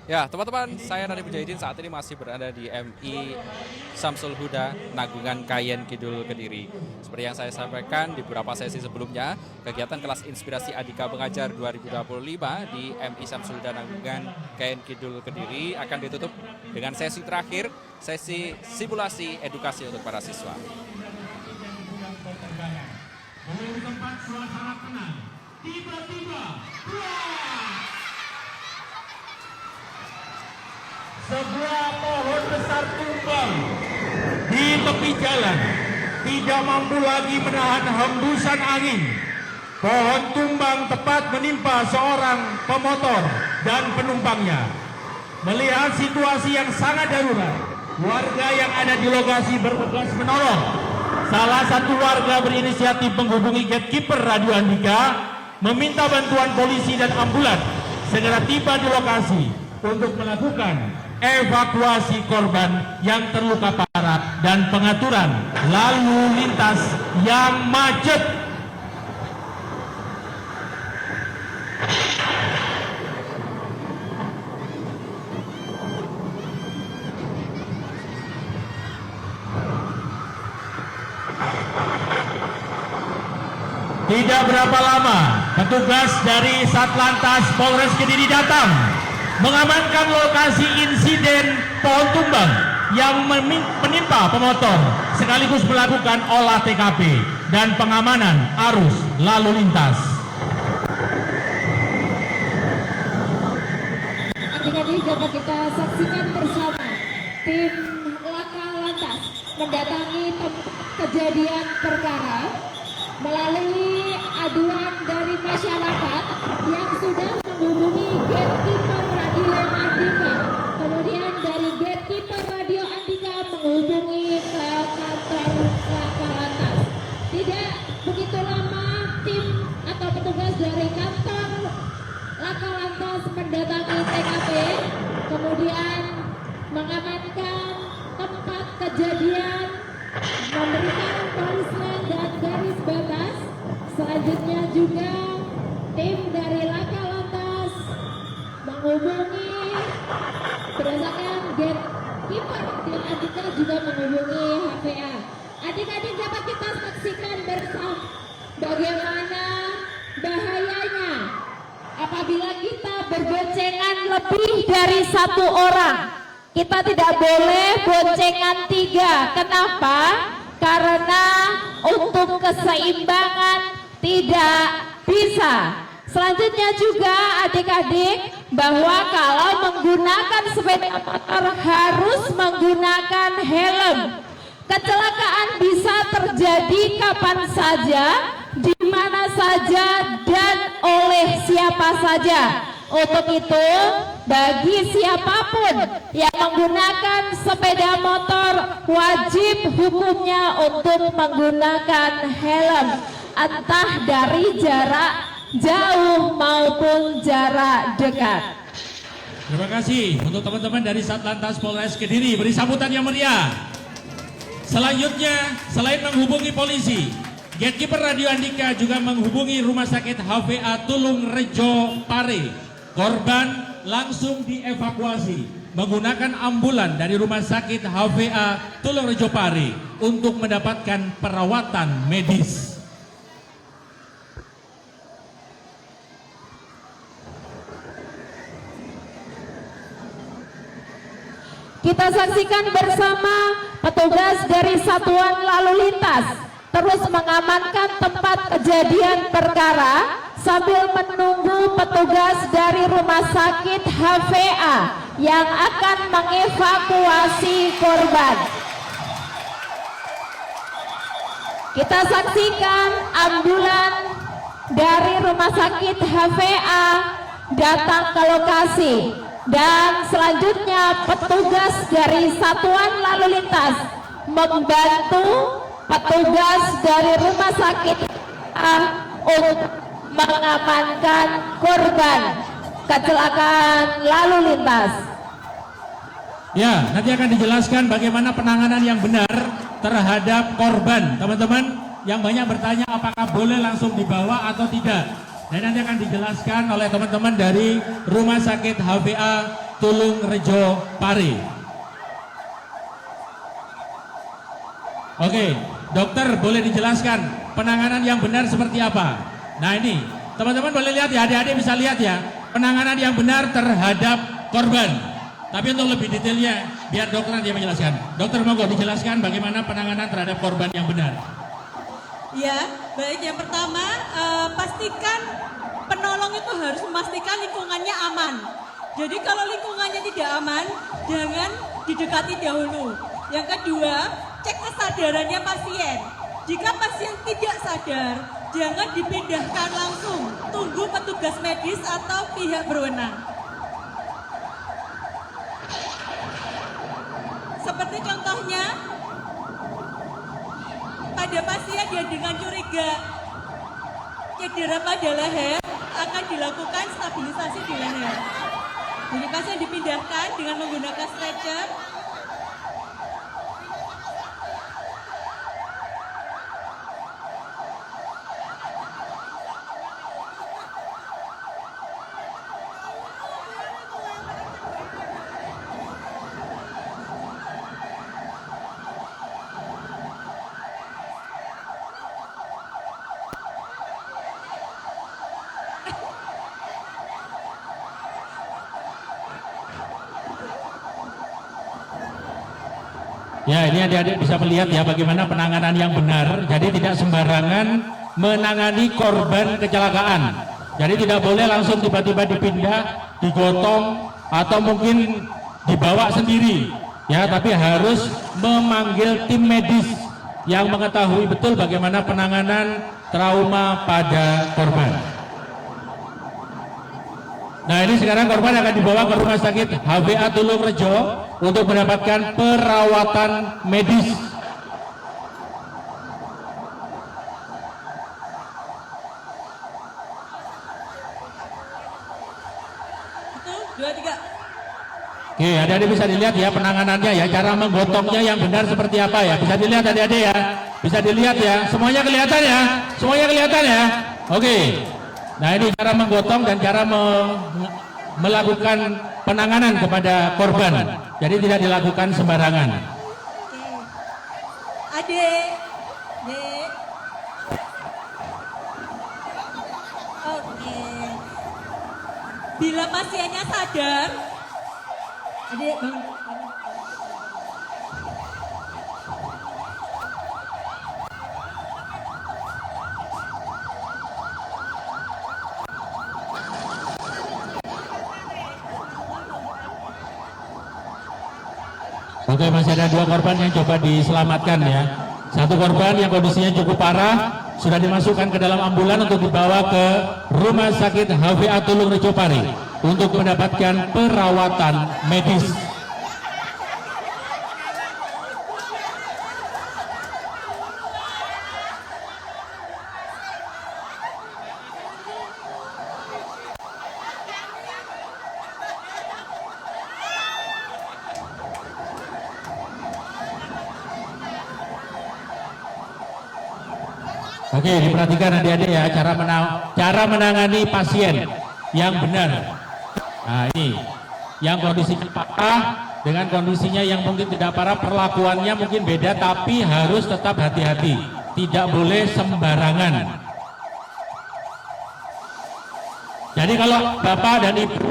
Ya, teman-teman, saya Nadiem Mujahidin saat ini masih berada di MI Samsul Huda, Nagungan Kayen Kidul Kediri. Seperti yang saya sampaikan di beberapa sesi sebelumnya, kegiatan kelas inspirasi Adika Mengajar 2025 di MI Samsul Huda Nagungan Kayen Kidul Kediri akan ditutup dengan sesi terakhir, sesi simulasi edukasi untuk para siswa. Tempat suasana tenang, tiba-tiba sebuah pohon besar tumbang di tepi jalan, tidak mampu lagi menahan hembusan angin. Pohon tumbang tepat menimpa seorang pemotor dan penumpangnya. Melihat situasi yang sangat darurat, warga yang ada di lokasi bergegas menolong. Salah satu warga berinisiatif menghubungi gatekeeper Radio Andika, meminta bantuan polisi dan ambulan segera tiba di lokasi untuk melakukan evakuasi korban yang terluka parah dan pengaturan lalu lintas yang macet. Tidak berapa lama, petugas dari Satlantas Polres Kediri datang mengamankan lokasi insiden pohon tumbang yang menimpa pemotor, sekaligus melakukan olah TKP dan pengamanan arus lalu lintas. Adik-adik dapat kita saksikan bersama tim Laka Lantas mendatangi tempat kejadian perkara melalui aduan dari masyarakat yang sudah menghubungi gatekeeper Radio Andika. Kemudian dari gatekeeper Radio Andika menghubungi ke kantor Laka Lantas. Tidak begitu lama tim atau petugas dari kantor Laka Lantas mendatangi TKP, kemudian mengamankan tempat kejadian, memberikan polismen dan garis batas. Selanjutnya juga tim dari Laka Lantas menghubungi berdasarkan gatekeeper tim Andika juga menghubungi HVA. Adik-adik dapat kita saksikan bersama bagaimana bahayanya apabila kita berboncengan lebih dari satu orang. Kita tidak boleh boncengan 3. Kenapa? Karena untuk keseimbangan tidak bisa. Selanjutnya juga adik-adik bahwa kalau menggunakan sepeda motor harus menggunakan helm. Kecelakaan bisa terjadi kapan saja, di mana saja, dan oleh siapa saja. Untuk itu, bagi siapapun yang menggunakan sepeda motor, wajib hukumnya untuk menggunakan helm, entah dari jarak jauh maupun jarak dekat. Terima kasih untuk teman-teman dari Satlantas Polres Kediri. Beri sambutan yang meriah. Selanjutnya, selain menghubungi polisi, gatekeeper Radio Andika juga menghubungi Rumah Sakit HVA Tulung Rejo Pare. Korban langsung dievakuasi menggunakan ambulan dari Rumah Sakit HVA Tulung Rejo Pare untuk mendapatkan perawatan medis. Kita saksikan bersama petugas dari Satuan Lalu Lintas terus mengamankan tempat kejadian perkara sambil menunggu petugas dari Rumah Sakit HVA yang akan mengevakuasi korban. Kita saksikan ambulan dari Rumah Sakit HVA datang ke lokasi. Dan selanjutnya petugas dari Satuan Lalu Lintas membantu petugas dari Rumah Sakit untuk mengamankan korban kecelakaan lalu lintas. Ya, nanti akan dijelaskan bagaimana penanganan yang benar terhadap korban. Teman-teman yang banyak bertanya apakah boleh langsung dibawa atau tidak. Dan nanti akan dijelaskan oleh teman-teman dari Rumah Sakit HVA Tulung Rejo Pare. Oke, dokter boleh dijelaskan penanganan yang benar seperti apa? Nah ini, teman-teman boleh lihat ya, adik-adik bisa lihat ya, penanganan yang benar terhadap korban. Tapi untuk lebih detailnya, biar dokter nanti yang menjelaskan. Dokter monggo dijelaskan bagaimana penanganan terhadap korban yang benar. Ya, baik. Yang pertama, pastikan penolong itu harus memastikan lingkungannya aman. Jadi kalau lingkungannya tidak aman, jangan didekati dahulu. Yang kedua, cek kesadarannya pasien. Jika pasien tidak sadar, jangan dipindahkan langsung. Tunggu petugas medis atau pihak berwenang. Seperti contohnya, pada pasien yang dengan curiga cedera pada leher akan dilakukan stabilisasi di leher. Jadi pasien dipindahkan dengan menggunakan stretcher. Ya, ini adik-adik bisa melihat ya bagaimana penanganan yang benar. Jadi tidak sembarangan menangani korban kecelakaan. Jadi tidak boleh langsung tiba-tiba dipindah, digotong, atau mungkin dibawa sendiri. Ya, tapi harus memanggil tim medis yang mengetahui betul bagaimana penanganan trauma pada korban. Nah, ini sekarang korban akan dibawa ke Rumah Sakit HVA Tulung Rejo untuk mendapatkan perawatan medis. Satu, dua, tiga. Oke, adik-adik bisa dilihat ya penanganannya ya, cara menggotongnya yang benar seperti apa ya. Bisa dilihat adik-adik ya, bisa dilihat ya. Semuanya kelihatan ya, semuanya kelihatan ya. Oke. Nah, ini cara menggotong dan cara melakukan penanganan kepada korban. Jadi tidak dilakukan sembarangan. Adik, Dek. Oke. Bila pasiennya sadar, adik bangun. Oke, masih ada 2 korban yang coba diselamatkan ya. Satu korban yang kondisinya cukup parah sudah dimasukkan ke dalam ambulan untuk dibawa ke Rumah Sakit HVA Tulung Rejo Pare untuk mendapatkan perawatan medis. Oke, diperhatikan adik-adik ya cara menangani pasien yang benar. Nah, ini yang kondisinya parah dengan kondisinya yang mungkin tidak parah, perlakuannya mungkin beda, tapi harus tetap hati-hati, tidak boleh sembarangan. Jadi kalau Bapak dan Ibu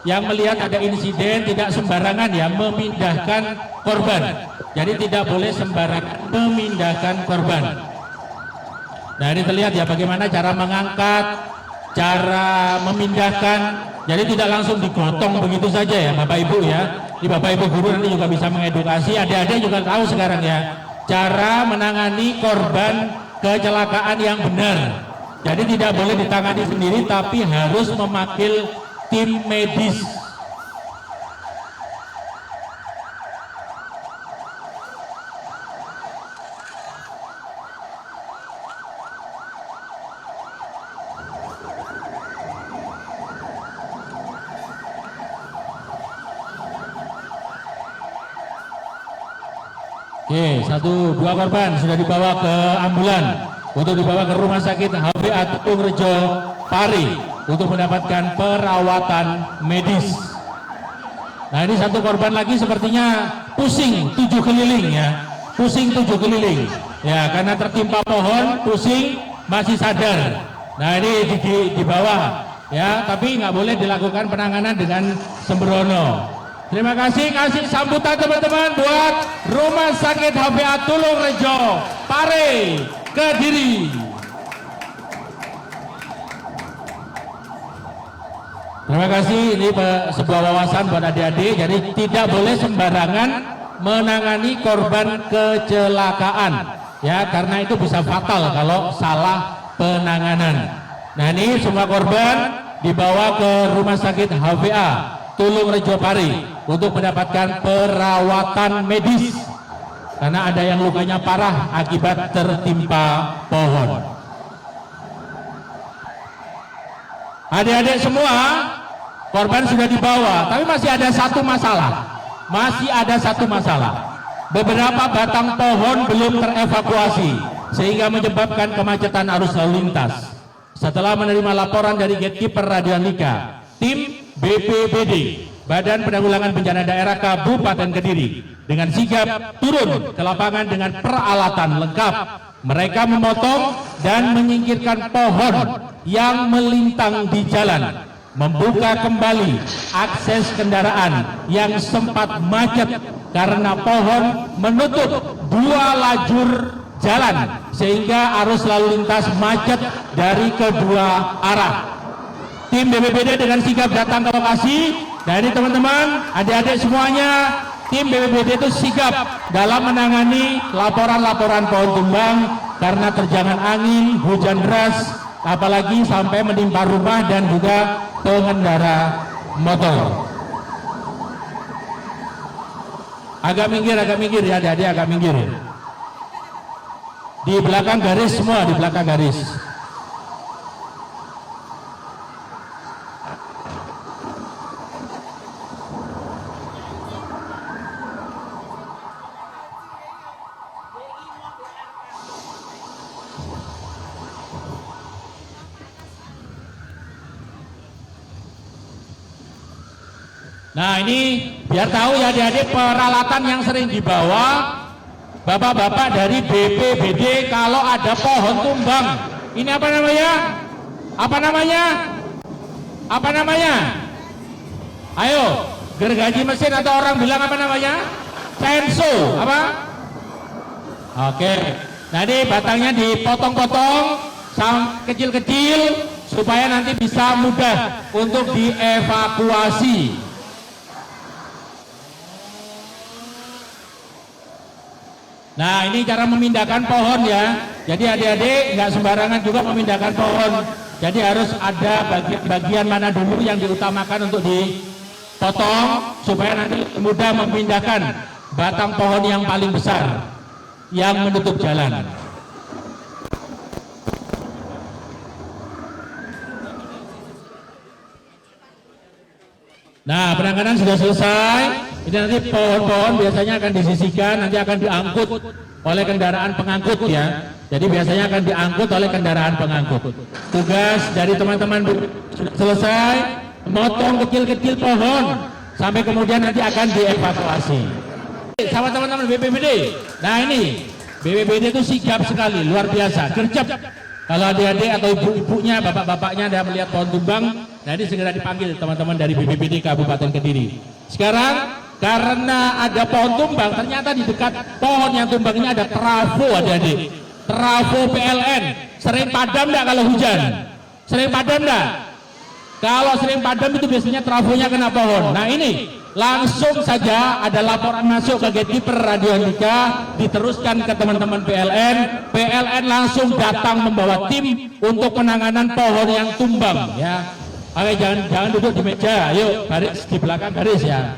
yang melihat ada insiden, tidak sembarangan ya memindahkan korban. Jadi tidak boleh sembarangan memindahkan korban. Nah, ini terlihat ya bagaimana cara mengangkat, cara memindahkan. Jadi tidak langsung digotong begitu saja ya Bapak Ibu ya. Di Bapak Ibu guru nanti juga bisa mengedukasi, adik-adik juga tahu sekarang ya cara menangani korban kecelakaan yang benar. Jadi tidak boleh ditangani sendiri, tapi harus memanggil tim medis. Oke, 1-2 korban sudah dibawa ke ambulan untuk dibawa ke Rumah Sakit HVA Tulung Rejo Pari untuk mendapatkan perawatan medis. Nah, ini satu korban lagi sepertinya pusing 7 keliling ya. Pusing 7 keliling. Ya, karena tertimpa pohon, pusing, masih sadar. Nah, ini di bawah ya, tapi nggak boleh dilakukan penanganan dengan sembrono. Terima kasih sambutan teman-teman buat Rumah Sakit HVA Tulungrejo Pare Kediri. Terima kasih, ini sebuah wawasan buat adik-adik, jadi tidak boleh sembarangan menangani korban kecelakaan ya, karena itu bisa fatal kalau salah penanganan. Nah, ini semua korban dibawa ke Rumah Sakit HVA Tulungrejo Pari untuk mendapatkan perawatan medis karena ada yang lukanya parah akibat tertimpa pohon. Adik-adik semua, korban sudah dibawa, tapi masih ada satu masalah. Beberapa batang pohon belum terevakuasi sehingga menyebabkan kemacetan arus lalu lintas. Setelah menerima laporan dari gatekeeper Radionika, tim BPBD Badan Penanggulangan Bencana Daerah Kabupaten Kediri dengan sigap turun ke lapangan dengan peralatan lengkap. Mereka memotong dan menyingkirkan pohon yang melintang di jalan, membuka kembali akses kendaraan yang sempat macet karena pohon menutup 2 lajur jalan sehingga arus lalu lintas macet dari kedua arah. Tim BPBD dengan sigap datang ke lokasi. Dan ini teman-teman, adik-adik semuanya, tim BPBD itu sigap dalam menangani laporan-laporan pohon tumbang karena terjangan angin, hujan deras, apalagi sampai menimpa rumah dan juga pengendara motor. Agak minggir ya adik-adik, agak minggir. Di belakang garis semua, di belakang garis. Nah, ini biar tahu ya adik-adik, peralatan yang sering dibawa bapak-bapak dari BPBD kalau ada pohon tumbang. Ini apa namanya? Apa namanya? Ayo, gergaji mesin atau orang bilang apa namanya? Senso, apa? Oke. Nah, ini batangnya dipotong-potong kecil-kecil supaya nanti bisa mudah untuk dievakuasi. Nah, ini cara memindahkan pohon ya. Jadi adik-adik nggak sembarangan juga memindahkan pohon. Jadi harus ada bagian mana dulu yang diutamakan untuk dipotong supaya nanti mudah memindahkan batang pohon yang paling besar yang menutup jalan. Nah, penanganan sudah selesai. Ini nanti pohon-pohon biasanya akan disisihkan, nanti akan diangkut oleh kendaraan pengangkut ya. Jadi biasanya akan diangkut oleh kendaraan pengangkut. Tugas dari teman-teman sudah selesai, memotong kecil-kecil pohon sampai kemudian nanti akan dievakuasi. Sama teman-teman BPBD. Nah, ini BPBD itu sigap sekali, luar biasa, gercep. Kalau adik-adik atau ibu-ibunya, bapak-bapaknya ada melihat pohon tumbang, nah ini segera dipanggil teman-teman dari BPBD Kabupaten Kediri. Sekarang karena ada pohon tumbang, ternyata di dekat pohon yang tumbang ini ada trafo adik-adik. Trafo PLN. Sering padam enggak kalau hujan? Sering padam enggak? Kalau sering padam itu biasanya trafonya kena pohon. Nah, ini langsung saja ada laporan masuk ke gatekeeper Radionika, diteruskan ke teman-teman PLN. PLN langsung datang membawa tim untuk penanganan pohon yang tumbang ya. Oke, jangan duduk di meja. Ayo, baris di belakang garis ya.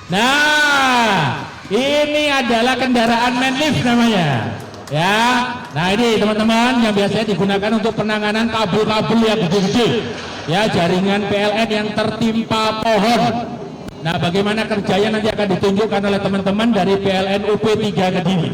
Nah, ini adalah kendaraan manlift namanya. Ya, nah ini teman-teman yang biasanya digunakan untuk penanganan kabel-kabel yang gede-gede. Ya, jaringan PLN yang tertimpa pohon. Nah, bagaimana kerjanya nanti akan ditunjukkan oleh teman-teman dari PLN UP3 Kediri.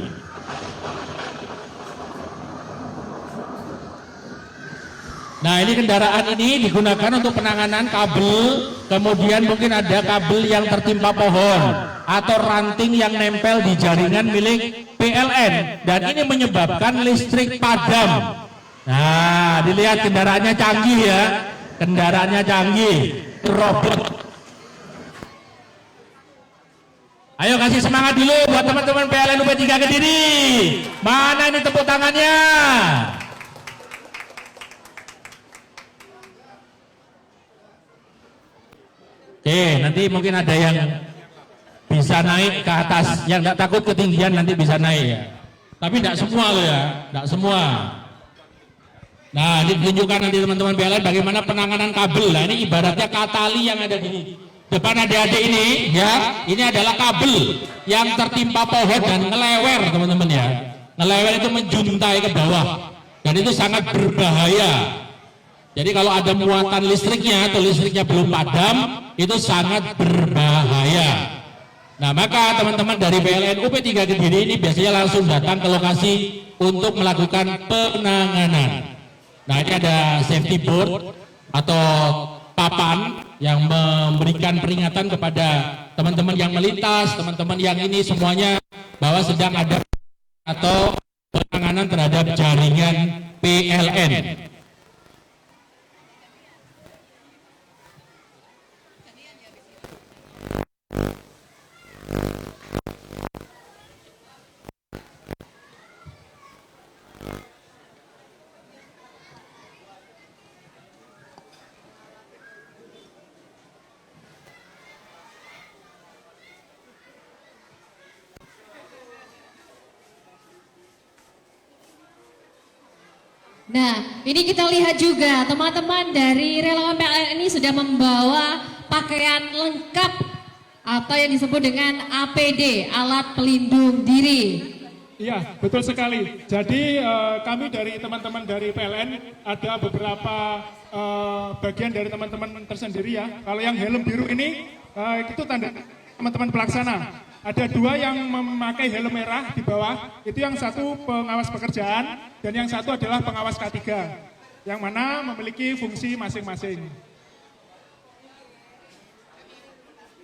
Nah, ini kendaraan ini digunakan untuk penanganan kabel, kemudian mungkin ada kabel yang tertimpa pohon atau ranting yang nempel di jaringan milik PLN dan ini menyebabkan listrik padam. Nah, dilihat kendaraannya canggih ya. Kendaraannya canggih, robot. Ayo kasih semangat dulu buat teman-teman PLN UP3 Kediri. Mana ini tepuk tangannya? Oke, nanti mungkin ada yang bisa naik ke atas, yang tidak takut ketinggian nanti bisa naik ya. Tapi tidak semua loh ya, tidak semua. Nah, ini ditunjukkan nanti teman-teman PLN bagaimana penanganan kabel. Nah, ini ibaratnya katali yang ada di depan adik-adik ini ya. Ini adalah kabel yang tertimpa pohon dan ngelewer teman-teman ya. Ngelewer itu menjuntai ke bawah dan itu sangat berbahaya. Jadi kalau ada muatan listriknya atau listriknya belum padam, itu sangat berbahaya. Nah, maka teman-teman dari PLN UP3 Kediri ini biasanya langsung datang ke lokasi untuk melakukan penanganan. Nah, ini ada safety board atau papan yang memberikan peringatan kepada teman-teman yang melintas, teman-teman yang ini semuanya bahwa sedang ada atau penanganan terhadap jaringan PLN. Nah, ini kita lihat juga teman-teman dari relawan PLN ini sudah membawa pakaian lengkap atau yang disebut dengan APD, alat pelindung diri. Iya, betul sekali. Jadi kami dari teman-teman dari PLN ada beberapa bagian dari teman-teman tersendiri ya. Kalau yang helm biru ini itu tanda teman-teman pelaksana. Ada dua yang memakai helm merah di bawah, itu yang satu pengawas pekerjaan dan yang satu adalah pengawas K3, yang mana memiliki fungsi masing-masing.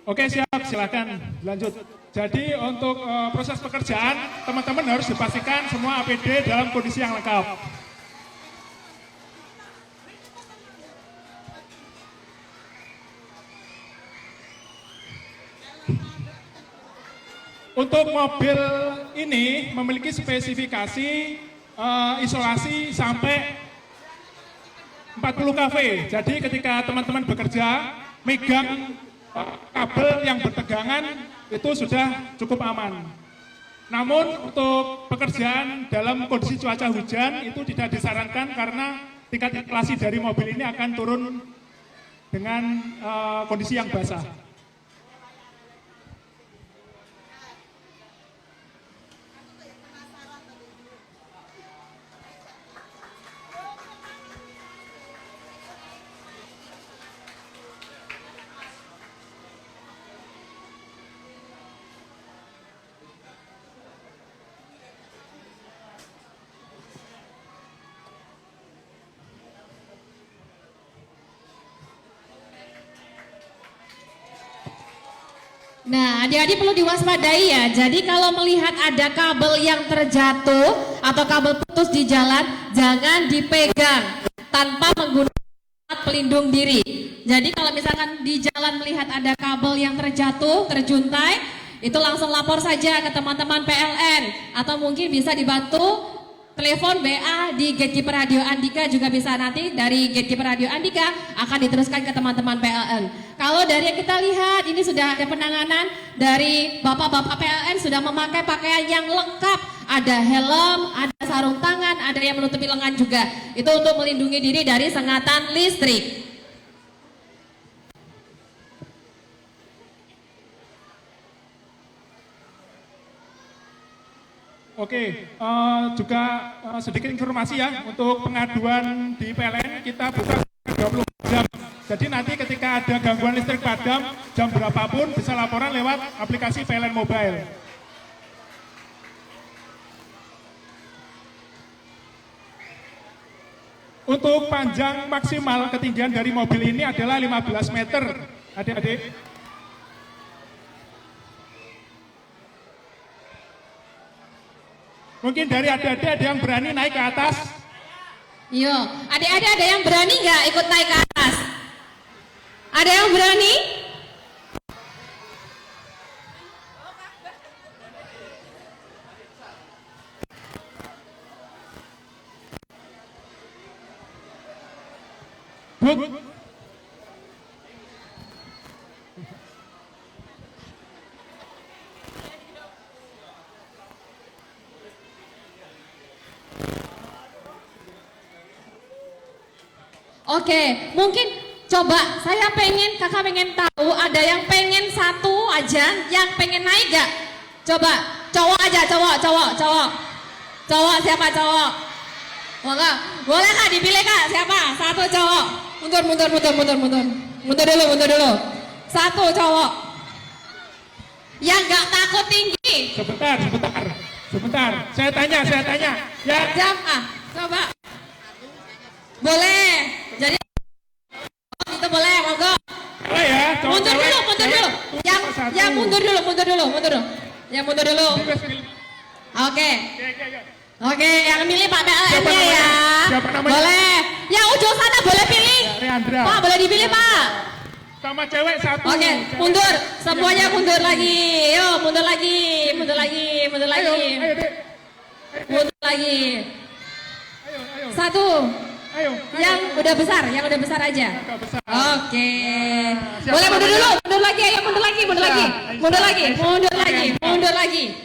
Oke, siap, silakan lanjut. Jadi untuk proses pekerjaan, teman-teman harus dipastikan semua APD dalam kondisi yang lengkap. Untuk mobil ini memiliki spesifikasi isolasi sampai 40 kV. Jadi ketika teman-teman bekerja, megang kabel yang bertegangan itu sudah cukup aman. Namun untuk pekerjaan dalam kondisi cuaca hujan itu tidak disarankan karena tingkat isolasi dari mobil ini akan turun dengan kondisi yang basah. Nah, adik-adik perlu diwaspadai ya. Jadi kalau melihat ada kabel yang terjatuh atau kabel putus di jalan, jangan dipegang tanpa menggunakan alat pelindung diri. Jadi kalau misalkan di jalan melihat ada kabel yang terjatuh, terjuntai, itu langsung lapor saja ke teman-teman PLN atau mungkin bisa dibantu telepon BA di Gatekeeper Radio Andika, juga bisa nanti dari Gatekeeper Radio Andika akan diteruskan ke teman-teman PLN. Kalau dari yang kita lihat ini sudah ada penanganan dari bapak-bapak PLN sudah memakai pakaian yang lengkap, ada helm, ada sarung tangan, ada yang menutupi lengan juga. Itu untuk melindungi diri dari sengatan listrik. Oke, juga sedikit informasi ya, untuk pengaduan di PLN kita buka 20 jam. Jadi nanti ketika ada gangguan listrik padam, jam berapapun bisa laporan lewat aplikasi PLN Mobile. Untuk panjang maksimal ketinggian dari mobil ini adalah 15 meter, adik-adik. Mungkin dari adik-adik ada yang berani naik ke atas. Yo, adik-adik ada yang berani nggak ikut naik ke atas? Ada yang berani? Buk. Oke, mungkin coba kakak pengen tahu ada yang pengen satu aja yang pengen naik gak? Coba, cowok aja, cowok siapa cowok? Boleh kak dipilih kak siapa? Satu cowok, mundur dulu. Satu cowok yang gak takut tinggi. Sebentar. Saya tanya. Ya, Siapa? Coba. Boleh. Jadi itu boleh, monggo. boleh ya. Cowok, Mundur cewek, dulu. cewek. Yang mundur dulu. Yang mundur dulu. Oke. Oke, yang milih Pak PLN-nya ya. Siapa namanya? Boleh. Yang ujung sana boleh pilih. Leandra. Pak, boleh dipilih, Pak. Sama cewek satu. Oke, mundur. Semuanya mundur lagi. Yo, mundur lagi. Ayo, Dek. Mundur lagi. Ayo. Satu. Ayo. Yang udah besar aja. Agak besar. Oke. Siapa Boleh mundur namanya? dulu, mundur lagi.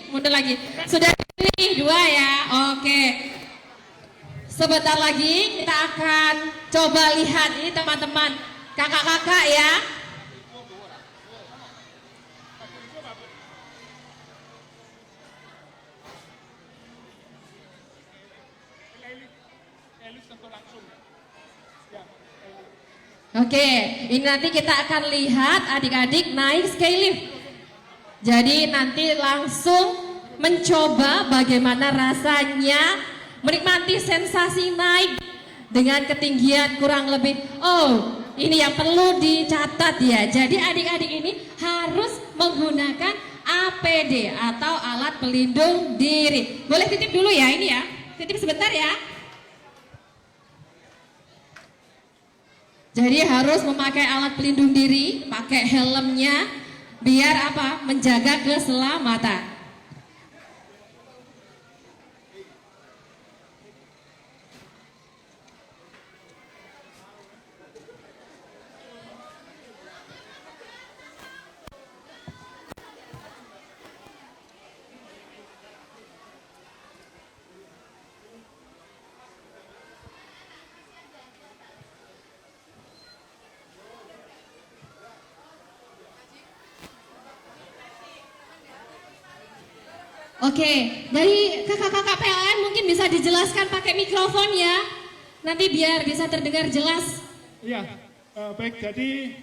Mundur lagi. Sudah pilih dua ya. Oke. Sebentar lagi kita akan coba lihat ini teman-teman, kakak-kakak ya. Oke, ini nanti kita akan lihat adik-adik naik skylift. Jadi nanti langsung mencoba bagaimana rasanya menikmati sensasi naik dengan ketinggian kurang lebih. Oh, ini yang perlu dicatat ya. Jadi adik-adik ini harus menggunakan APD atau alat pelindung diri. Boleh titip dulu ya ini ya. Titip sebentar ya. Jadi harus memakai alat pelindung diri, pakai helmnya, biar apa? Menjaga keselamatan. Oke, dari kakak-kakak PLN mungkin bisa dijelaskan pakai mikrofon ya. Nanti biar bisa terdengar jelas. Iya, baik. Jadi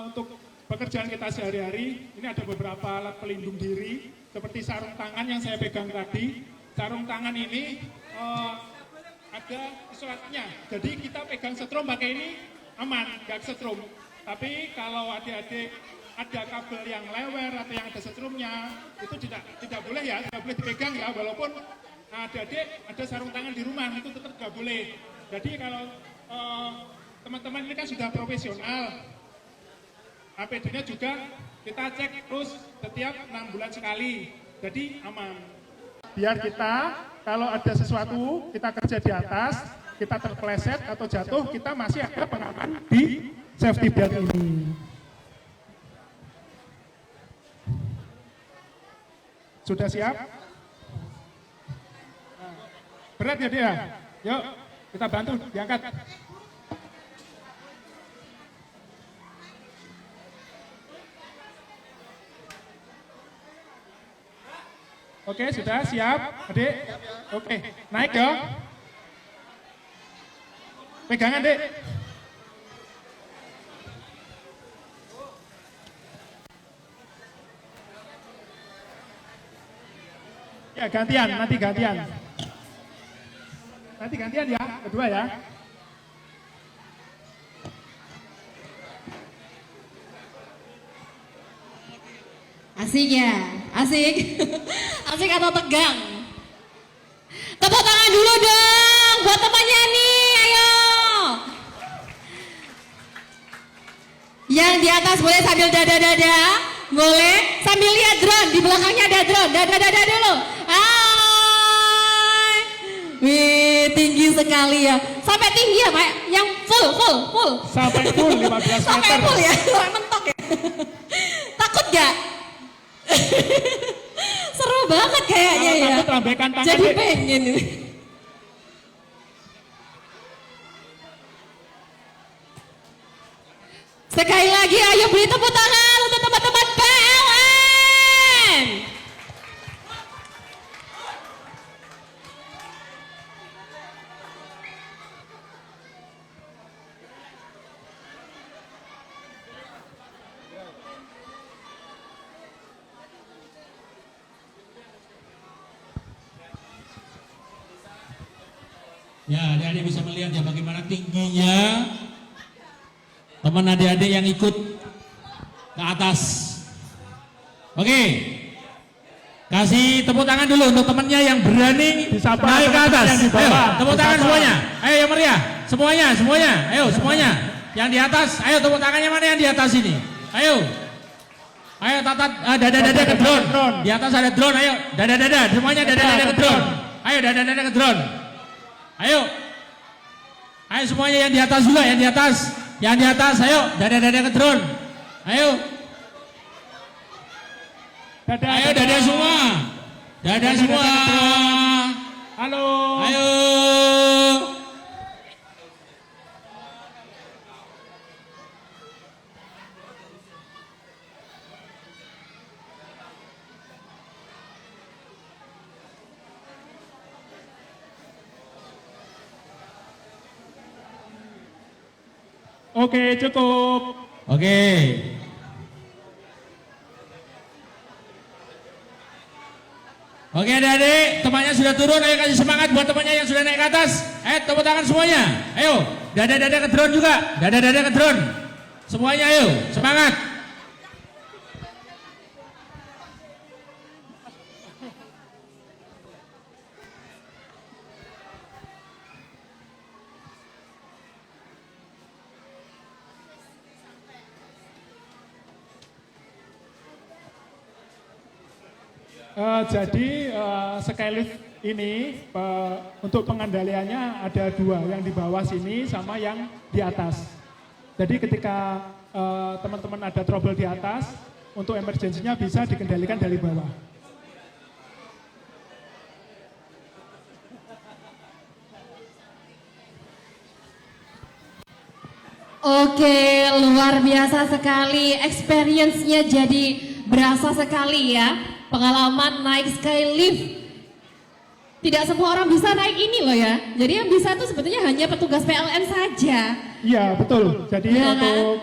untuk pekerjaan kita sehari-hari, ini ada beberapa alat pelindung diri, seperti sarung tangan yang saya pegang tadi. Sarung tangan ini ada isolasinya, jadi kita pegang setrum pakai ini aman, nggak setrum. Tapi kalau adik-adik ada kabel yang lewer atau yang ada setrumnya, itu tidak boleh ya, tidak boleh dipegang ya, walaupun adik-adik ada sarung tangan di rumah, itu tetap nggak boleh. Jadi kalau teman-teman ini kan sudah profesional, APD-nya juga kita cek terus setiap 6 bulan sekali, jadi aman. Biar kita kalau ada sesuatu, kita kerja di atas, kita terpeleset atau jatuh, kita masih ada pengaman di safety belt ini. Sudah siap? Berat ya dia? Yuk, kita bantu, diangkat. Oke, sudah siap, adik? Oke, naik dong. Pegangan, Dek. Ya, gantian, nanti gantian. Nanti gantian ya, kedua ya. Asik ya? Asik? Asik atau tegang? Tepuk tangan dulu dong buat temannya nih, ayo. Yang di atas boleh sambil dada-dada, boleh sambil lihat drone, di belakangnya ada drone, dada-dada dulu. Hai. Wih, tinggi sekali ya. Sampai tinggi ya Pak? Yang full. Sampai full 15 meter. Sampai full ya, sampai mentok ya. Takut gak? Seru banget kayaknya Kalau ya. takut lambaikan tangan, Jadi Dek. pengen ini. Sekali lagi ayo beri tepuk tangan untuk teman-teman PLN. Ya, adik-adik bisa melihat ya bagaimana tingginya teman adik-adik yang ikut ke atas. Oke, kasih tepuk tangan dulu untuk temannya yang berani Disapa naik ke teman-teman atas. yang di bawah. Ayo, tepuk tangan Disapa. semuanya. Ayo yang meriah, semuanya. Ayo semuanya. Yang di atas, ayo tepuk tangannya mana yang di atas ini? Ayo. Ayo tatat dada-dada ke drone. Di atas ada drone, ayo. Dada-dada, semuanya dada-dada ke drone. Ayo dada-dada ke drone. Ayo. Ayo semuanya yang di atas juga, yang di atas. Yang di atas, ayo dada-dada ke drone. Ayo. Ayo dada semua. Dada semua. Halo. Ayo. Oke, cukup. Oke. Oke adik-adik, temannya sudah turun, ayo kasih semangat buat temannya yang sudah naik ke atas. Tepuk tangan semuanya. Ayo, dada-dada ke drone juga. Dada-dada ke drone. Semuanya ayo, semangat. Jadi Skylift ini untuk pengendaliannya ada dua, yang di bawah sini sama yang di atas. Jadi ketika teman-teman ada trouble di atas, untuk emergensinya bisa dikendalikan dari bawah. Oke, luar biasa sekali. Experience-nya jadi berasa sekali ya. Pengalaman naik Skylift. Tidak semua orang bisa naik ini loh ya. Jadi yang bisa itu sebetulnya hanya petugas PLN saja. Iya, betul. Jadi Ya, kan? untuk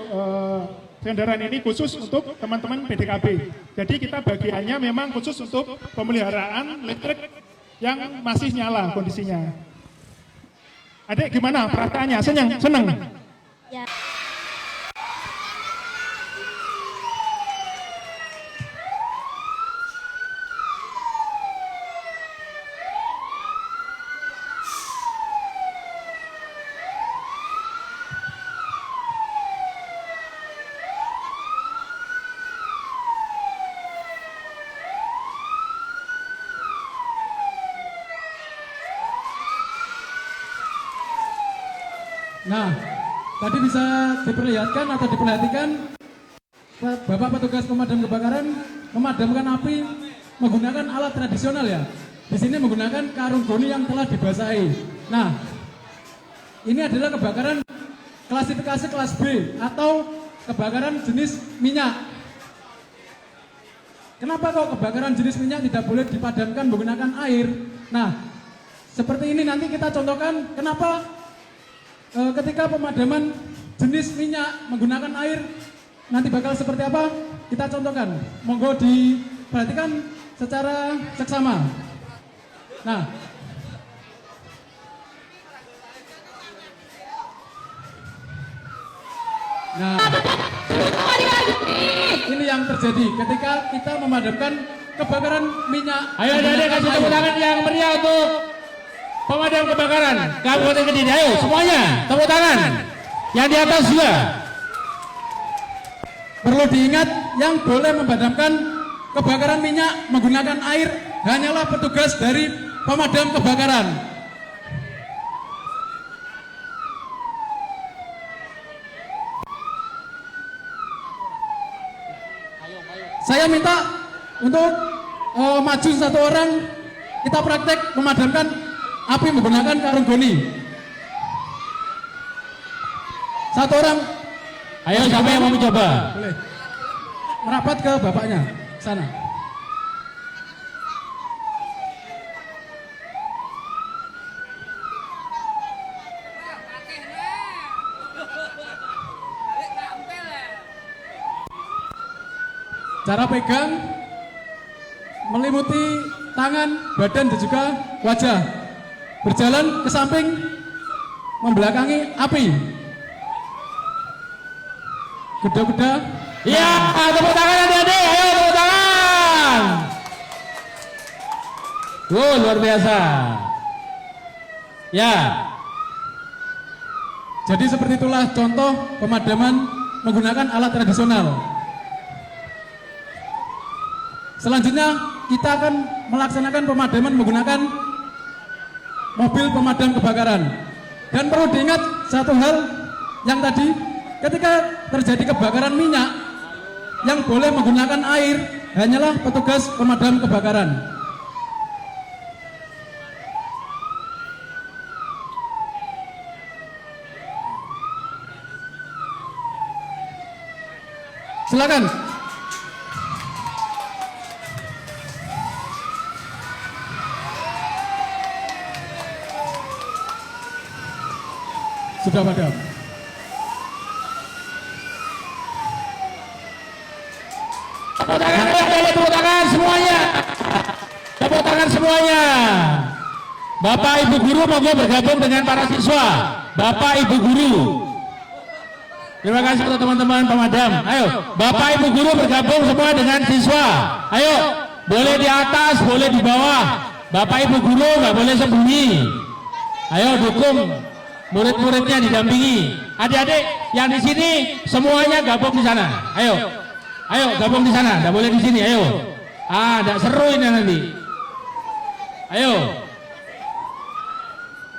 kendaraan ini khusus untuk teman-teman PDKB. Jadi kita bagiannya memang khusus untuk pemeliharaan listrik yang masih nyala kondisinya. Adik gimana perasaannya? Senang? Ya. Nah, tadi bisa diperlihatkan atau diperhatikan Bapak petugas pemadam kebakaran memadamkan api menggunakan alat tradisional ya. Di sini menggunakan karung goni yang telah dibasahi. Nah, ini adalah kebakaran klasifikasi kelas B atau kebakaran jenis minyak. Kenapa kok kebakaran jenis minyak tidak boleh dipadamkan menggunakan air? Nah, seperti ini nanti kita contohkan kenapa ketika pemadaman jenis minyak menggunakan air nanti bakal seperti apa, kita contohkan. Monggo diperhatikan secara seksama. Nah, Adik-adik, ini yang terjadi ketika kita memadamkan kebakaran minyak. Ayo adik-adik kasih tepuk tangan yang meriah untuk pemadam kebakaran Kabupaten Kediri. Ayo semuanya tepuk tangan. Yang di atas juga. Perlu diingat yang boleh memadamkan kebakaran minyak menggunakan air hanyalah petugas dari pemadam kebakaran. Saya minta untuk maju satu orang, kita praktek memadamkan api menggunakan karung goni. Satu orang. Ayo siapa yang mau mencoba? Boleh. Merapat ke bapaknya sana. Cara pegang melimuti tangan, badan dan juga wajah. Berjalan ke samping membelakangi api. Geda-geda. Iya, tepuk tangan adik-adik. Ayo tepuk tangan. Wow, luar biasa. Ya. Jadi seperti itulah contoh pemadaman menggunakan alat tradisional. Selanjutnya kita akan melaksanakan pemadaman menggunakan mobil pemadam kebakaran. Dan perlu diingat satu hal yang tadi, ketika terjadi kebakaran minyak, yang boleh menggunakan air hanyalah petugas pemadam kebakaran. Silakan. Sudah padam. Tepuk tangan, tepuk tangan semuanya. Tepuk tangan semuanya. Bapak Ibu guru monggo bergabung dengan para siswa. Bapak Ibu guru. Terima kasih untuk teman-teman pemadam. Ayo, Bapak Ibu guru bergabung semua dengan siswa. Ayo, boleh di atas, boleh di bawah. Bapak Ibu guru nggak boleh sembunyi. Ayo dukung murid-muridnya, didampingi. Adik-adik yang di sini semuanya gabung di sana. Ayo, ayo gabung di sana. Nggak boleh di sini. Ayo. Nggak seru ini nanti. Ayo.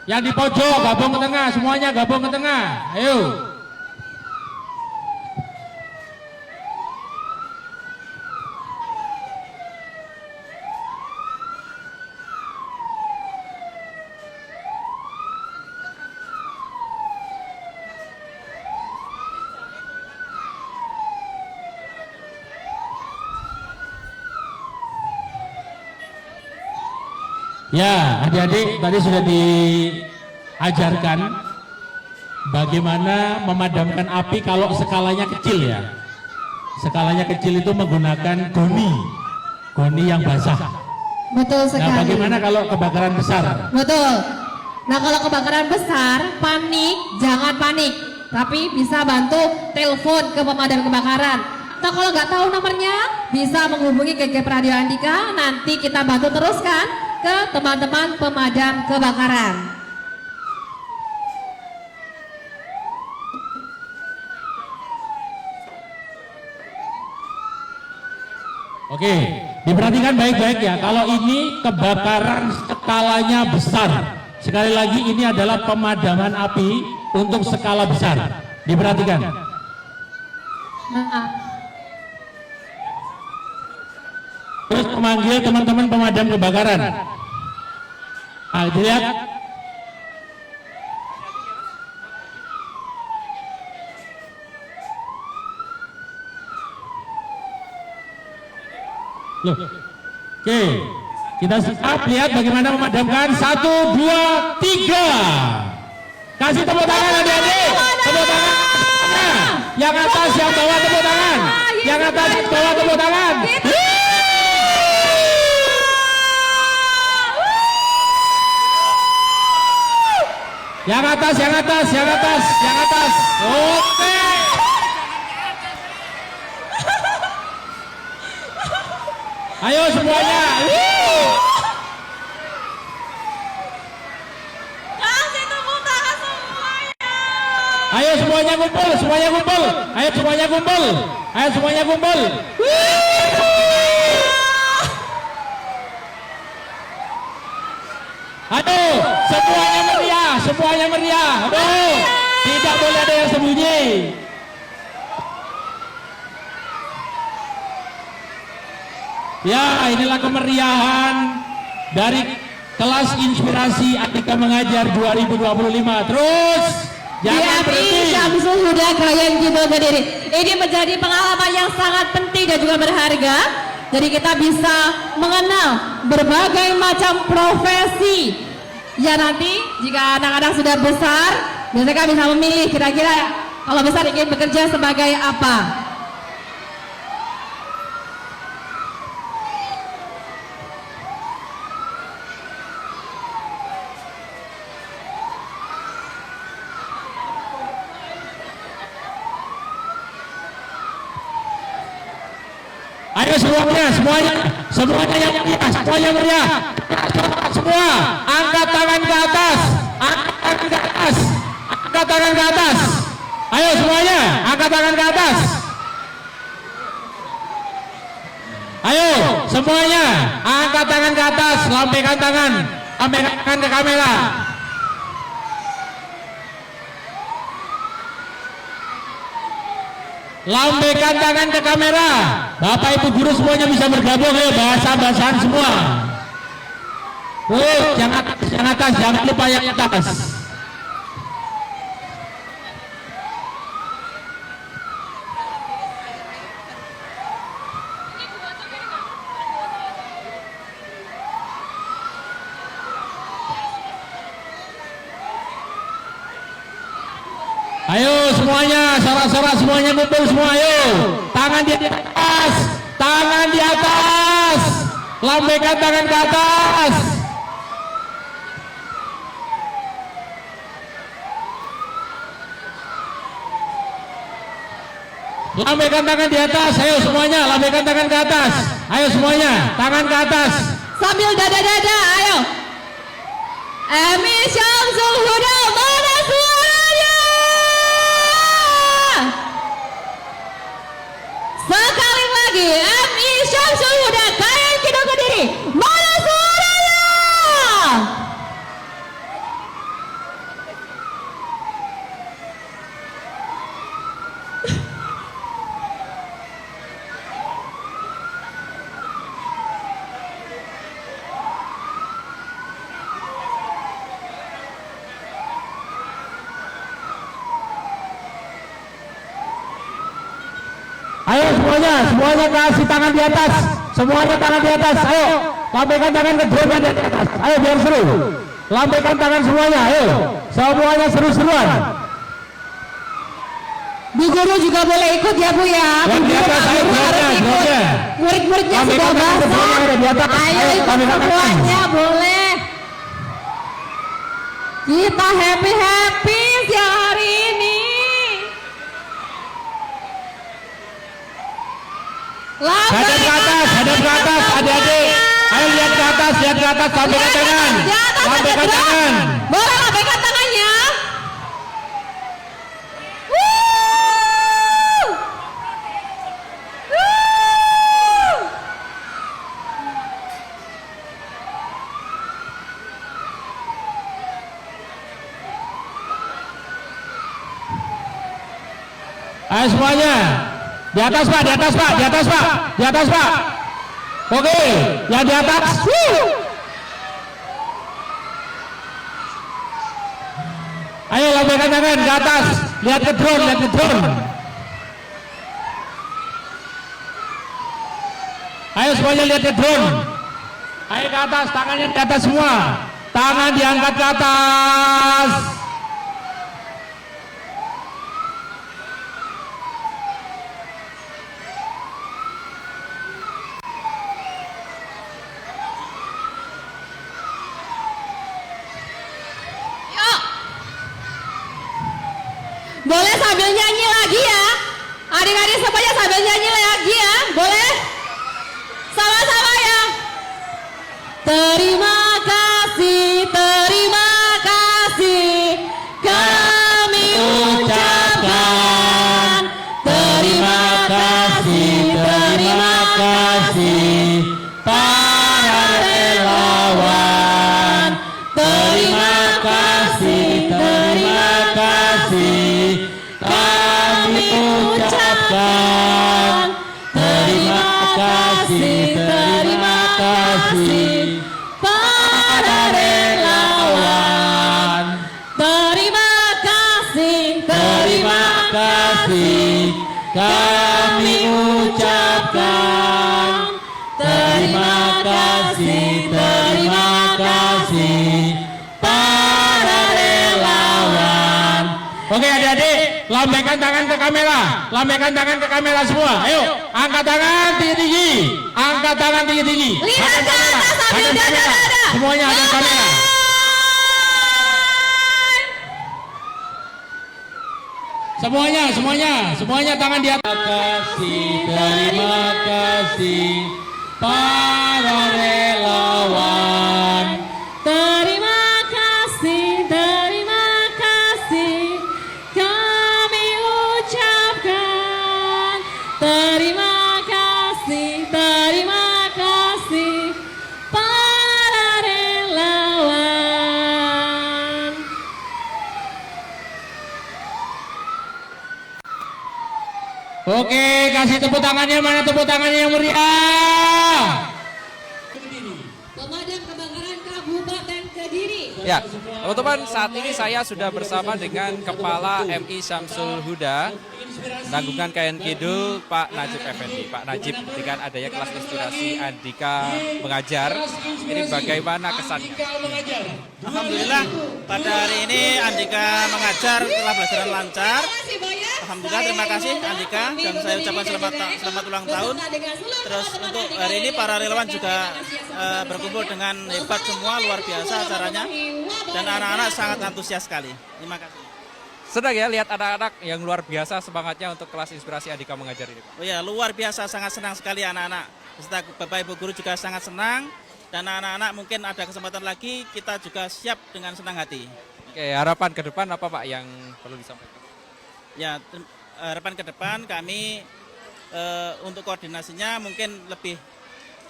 Yang di pojok gabung ke tengah. Semuanya gabung ke tengah. Ayo. Ya, adik-adik tadi sudah diajarkan bagaimana memadamkan api kalau skalanya kecil ya. Skalanya kecil itu menggunakan goni yang basah. Betul sekali. Nah, bagaimana kalau kebakaran besar? Betul. Nah, kalau kebakaran besar, jangan panik. Tapi bisa bantu telepon ke pemadam kebakaran. Atau kalau nggak tahu nomornya, bisa menghubungi ke GP Radio Andika. Nanti kita bantu teruskan ke teman-teman pemadam kebakaran. Oke, diperhatikan baik-baik ya. Kalau ini kebakaran skalanya besar. Sekali lagi ini adalah pemadaman api untuk skala besar. Diperhatikan. Nah, Terus memanggil teman-teman pemadam kebakaran. Dilihat. Loh. Oke. Kita siap lihat bagaimana memadamkan. 1, 2, 3. Kasih tepuk tangan adik-adik. Tepuk tangan. Yang atas, yang bawah tepuk tangan. Yang atas, yang bawah tepuk tangan. Yang atas, yang atas, yang atas, yang atas. Oke. Ayo semuanya. Kasih tepuk tangan semuanya. Ayo semuanya kumpul, semuanya kumpul. Ayo semuanya kumpul. Ayo semuanya kumpul. Aduh, semuanya meriah, semuanya meriah. Aduh, tidak boleh ada yang sembunyi. Ya, inilah kemeriahan dari kelas inspirasi Andika Mengajar 2025. Terus jangan berhenti. Syamsul Huda Kayen Kidul Kediri. Ini menjadi pengalaman yang sangat penting dan juga berharga. Jadi kita bisa mengenal berbagai macam profesi. Ya nanti jika anak-anak sudah besar, mereka bisa memilih kira-kira kalau besar ingin bekerja sebagai apa. Ayo semuanya yang meriah, semuanya meriah. Semua, angkat tangan ke atas, angkat tangan ke atas, angkat tangan ke atas. Ayo semuanya, angkat tangan ke atas. Ayo semuanya, angkat tangan ke atas, lambaikan tangan ke kamera. Lambaikan tangan ke kamera. Bapak Ibu guru semuanya bisa bergabung ya, bahasa-bahasaan semua. Yang atas, jangan lupa yang atas. Ayo semuanya, sorak-sorak semuanya kumpul semua, ayo. Tangan di atas, tangan di atas. Lambaikan tangan ke atas. Lambaikan tangan di atas, ayo semuanya, lambaikan tangan ke atas. Ayo semuanya, tangan ke atas. Sambil dada-dada, ayo. Emi Syamsul Huda, mana suaranya? Sekali lagi, Emi Syamsul Huda, Kayen Kidul Kediri, mana suaranya? Ayo semuanya kasih tangan di atas. Semuanya tangan di atas. Ayo, lambaikan tangan ke drone di atas. Ayo biar seru. Lambaikan tangan semuanya. Ayo, semuanya seru-seruan. Bu guru juga boleh ikut ya Bu ya. Yang di atas, ayo drone-nya. Murid-muridnya sudah Lambaikan tangan basah. semuanya yang ada di atas. Ayo ikut lambaikan tangan. semuanya boleh. Kita happy-happy siang hari ini. Hadap ke atas, adik-adik. Ayo lihat ke atas, lambaikan tangan. Lambaikan tangan. Boleh lambaikan tangannya. Wuh. Wuh. Ayo semuanya. Di atas Pak. Oke, yang di atas. Ayo lambaikan tangan ke atas. Lihat ke drone. Ayo semuanya lihat ke drone. Ayo ke atas, tangannya di atas semua. Tangan diangkat ke atas. Boleh sambil nyanyi lagi ya. Adik-adik semuanya sambil nyanyi lagi ya. Boleh? Sama-sama ya. terima kasih, terima kasih. Kami ucapkan terima kasih, terima kasih. Para relawan, terima kasih, terima kasih. Kami ucapkan terima kasih, terima kasih. Para relawan, terima kasih, terima kasih. Kami ucapkan terima kasih, terima kasih. Para relawan. Oke adik-adik, lambaikan tangan ke kamera. Lambaikan tangan ke kamera semua. Ayo, angkat tangan tinggi-tinggi. Angkat tangan tinggi-tinggi. Lihat ke atas sambil Hadap kamera. dada-dada. Semuanya ada kamera. Semuanya tangan di atas. Terima kasih para relawan. Terima kasih, terima kasih. Kami ucapkan terima kasih, terima kasih. Para relawan. Oke, kasih tepuk tangannya, mana tepuk tangannya yang meriah? Pemadam Kebakaran Kabupaten Kediri. Ya, teman-teman, saat ini saya sudah bersama dengan Kepala MI Syamsul Huda, Nanggungan KN Kidul, Pak Najib Effendi. Pak Najib, dengan adanya kelas inspirasi Andika mengajar, ini bagaimana kesannya? Alhamdulillah, pada hari ini Andika mengajar telah belajar lancar. Alhamdulillah, terima kasih Andika, dan saya ucapkan selamat ulang tahun. Terus untuk hari ini para relawan juga berkumpul dengan hebat semua, luar biasa acaranya, dan anak-anak sangat antusias sekali. Terima kasih. Senang ya lihat anak-anak yang luar biasa semangatnya untuk kelas inspirasi Andika mengajar ini, Pak. Oh ya, luar biasa, sangat senang sekali anak-anak. Beserta Bapak Ibu Guru juga sangat senang, dan anak-anak mungkin ada kesempatan lagi, kita juga siap dengan senang hati. Oke, harapan ke depan apa Pak yang perlu disampaikan? Ya, harapan ke depan kami untuk koordinasinya mungkin lebih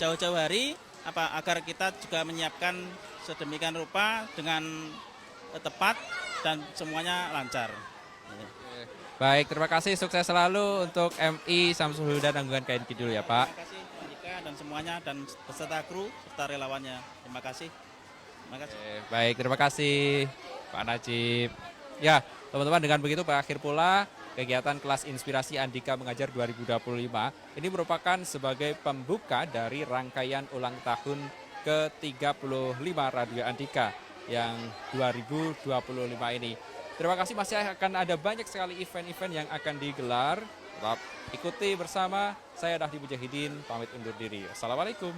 jauh-jauh hari, agar kita juga menyiapkan sedemikian rupa dengan tepat dan semuanya lancar. Baik, terima kasih, sukses selalu untuk MI Syamsul Huda Nanggungan KN Kidul ya Pak. Terima kasih Andika dan semuanya, dan beserta kru serta relawannya. Terima kasih. Terima kasih. Baik, terima kasih Pak Najib. Ya, teman-teman, dengan begitu berakhir pula kegiatan kelas inspirasi Andika mengajar 2025. Ini merupakan sebagai pembuka dari rangkaian ulang tahun ke-35 Radio Andika yang 2025 ini. Terima kasih, masih akan ada banyak sekali event-event yang akan digelar. Tetap ikuti bersama, saya Dahdi Mujahidin, pamit undur diri. Assalamualaikum.